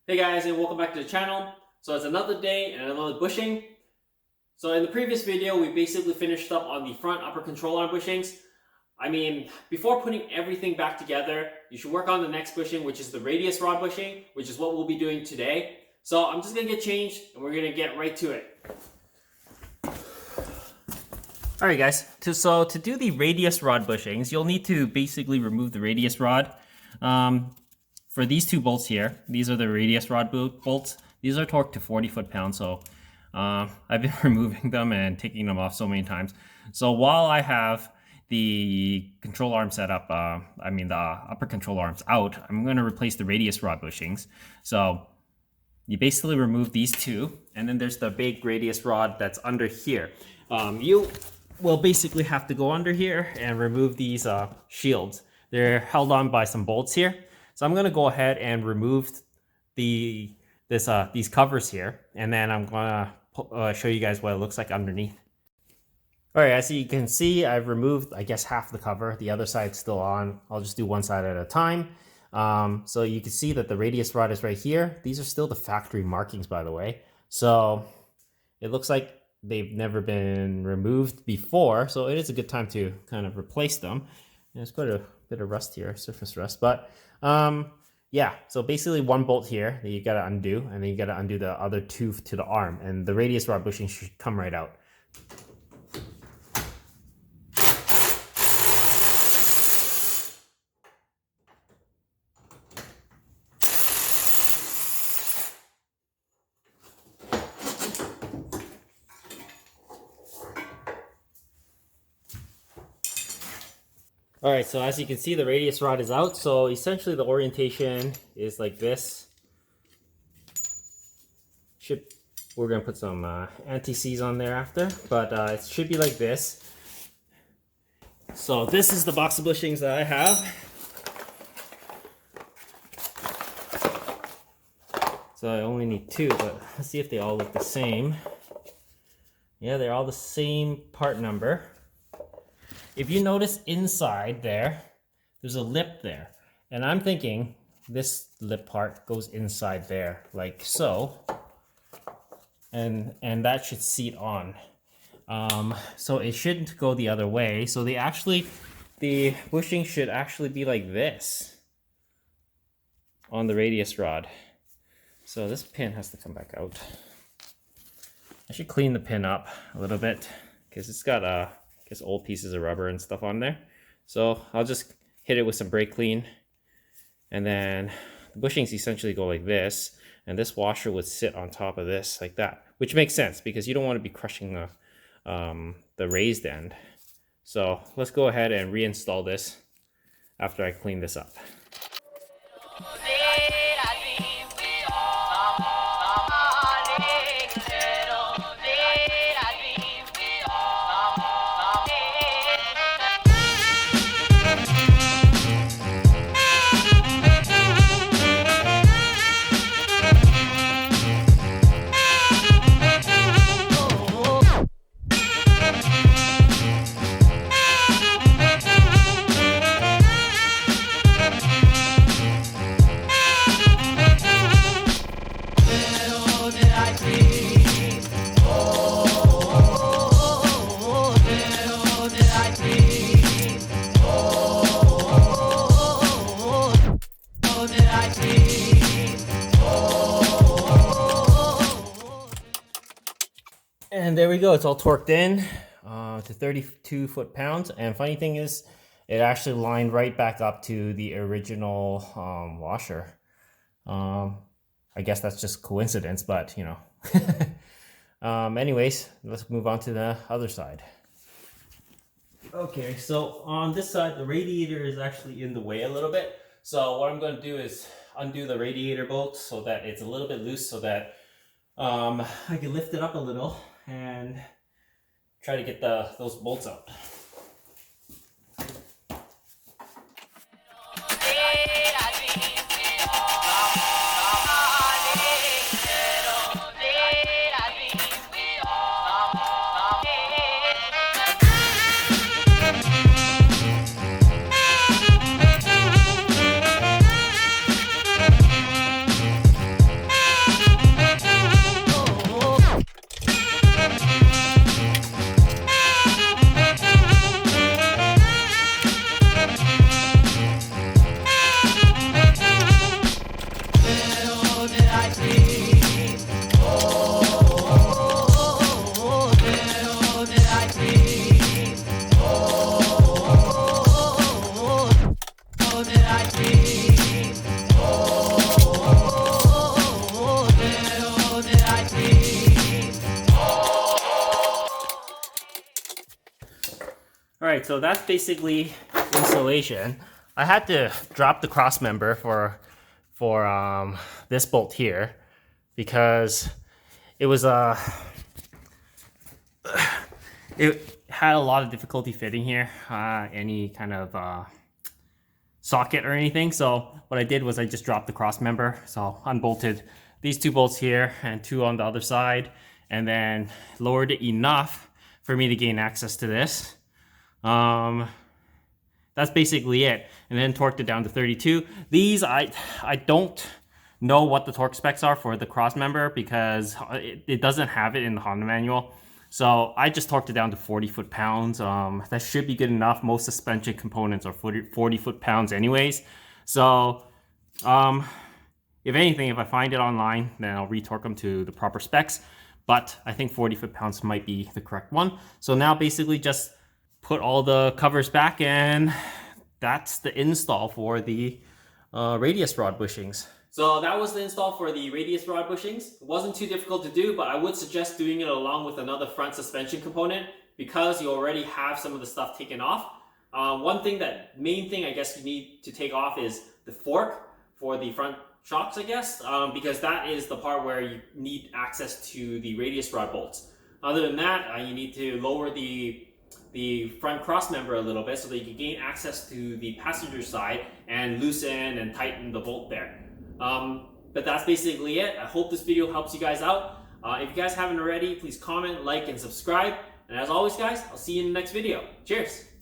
Hey guys, and welcome back to the channel. So it's another day and another bushing. So in the previous video, we basically finished up on the front upper control arm bushings. I mean, before putting everything back together, you should work on the next bushing, which is the radius rod bushing, which is what we'll be doing today. So I'm just gonna get changed and we're gonna get right to it. Alright guys, so to do the radius rod bushings, you'll need to basically remove the radius rod. For these two bolts here, these are the radius rod bolts. These are torqued to 40 foot-pounds, so I've been removing them and taking them off so many times. So while I have the control arm set up, the upper control arms out, I'm going to replace the radius rod bushings. So you basically remove these two, and then there's the big radius rod that's under here. You will basically have to go under here and remove these shields. They're held on by some bolts here. So I'm going to go ahead and remove these covers here, and then I'm going to show you guys what it looks like underneath. Alright, as you can see, I've removed, I guess, half the cover. The other side's still on. I'll just do one side at a time. So you can see that the radius rod is right here. These are still the factory markings, by the way. So it looks like they've never been removed before, so it is a good time to kind of replace them. There's quite a bit of rust here, surface rust, but yeah, so basically one bolt here that you got to undo, and then you got to undo the other two to the arm, and the radius rod bushing should come right out. Alright, so as you can see, the radius rod is out, so essentially the orientation is like this. We're going to put some anti-seize on there after, but it should be like this. So this is the box of bushings that I have. So I only need two, but let's see if they all look the same. Yeah, they're all the same part number. If you notice inside there's a lip there. And I'm thinking this lip part goes inside there, like so. And that should seat on. So it shouldn't go the other way. So the bushing should actually be like this on the radius rod. So this pin has to come back out. I should clean the pin up a little bit because it's got old pieces of rubber and stuff on there. So I'll just hit it with some brake clean, and then the bushings essentially go like this, and this washer would sit on top of this like that, which makes sense because you don't want to be crushing the raised end. So let's go ahead and reinstall this after I clean this up. And there we go, it's all torqued in to 32 foot-pounds. And funny thing is, it actually lined right back up to the original washer. I guess that's just coincidence, but you know. Anyways, let's move on to the other side. Okay, so on this side, the radiator is actually in the way a little bit. So what I'm going to do is undo the radiator bolt so that it's a little bit loose, so that I can lift it up a little and try to get those bolts out. Alright, so that's basically installation. I had to drop the cross member for this bolt here because it was it had a lot of difficulty fitting here, any kind of socket or anything. So what I did was I just dropped the cross member. So unbolted these two bolts here and two on the other side, and then lowered it enough for me to gain access to this. That's basically it, and then torqued it down to 32. These I don't know what the torque specs are for the cross member because it doesn't have it in the Honda manual. So I just torqued it down to 40 foot-pounds. That should be good enough. Most suspension components are 40 foot-pounds anyways. So if anything, if I find it online, then I'll retorque them to the proper specs. But I think 40 foot-pounds might be the correct one. So now basically just put all the covers back, and that's the install for the radius rod bushings. So that was the install for the radius rod bushings. It wasn't too difficult to do, but I would suggest doing it along with another front suspension component because you already have some of the stuff taken off. Main thing I guess you need to take off is the fork for the front shocks, I guess, because that is the part where you need access to the radius rod bolts. Other than that, you need to lower the front cross member a little bit so that you can gain access to the passenger side and loosen and tighten the bolt there. But that's basically it. I hope this video helps you guys out. If you guys haven't already, please comment, like, and subscribe. And as always, guys, I'll see you in the next video. Cheers!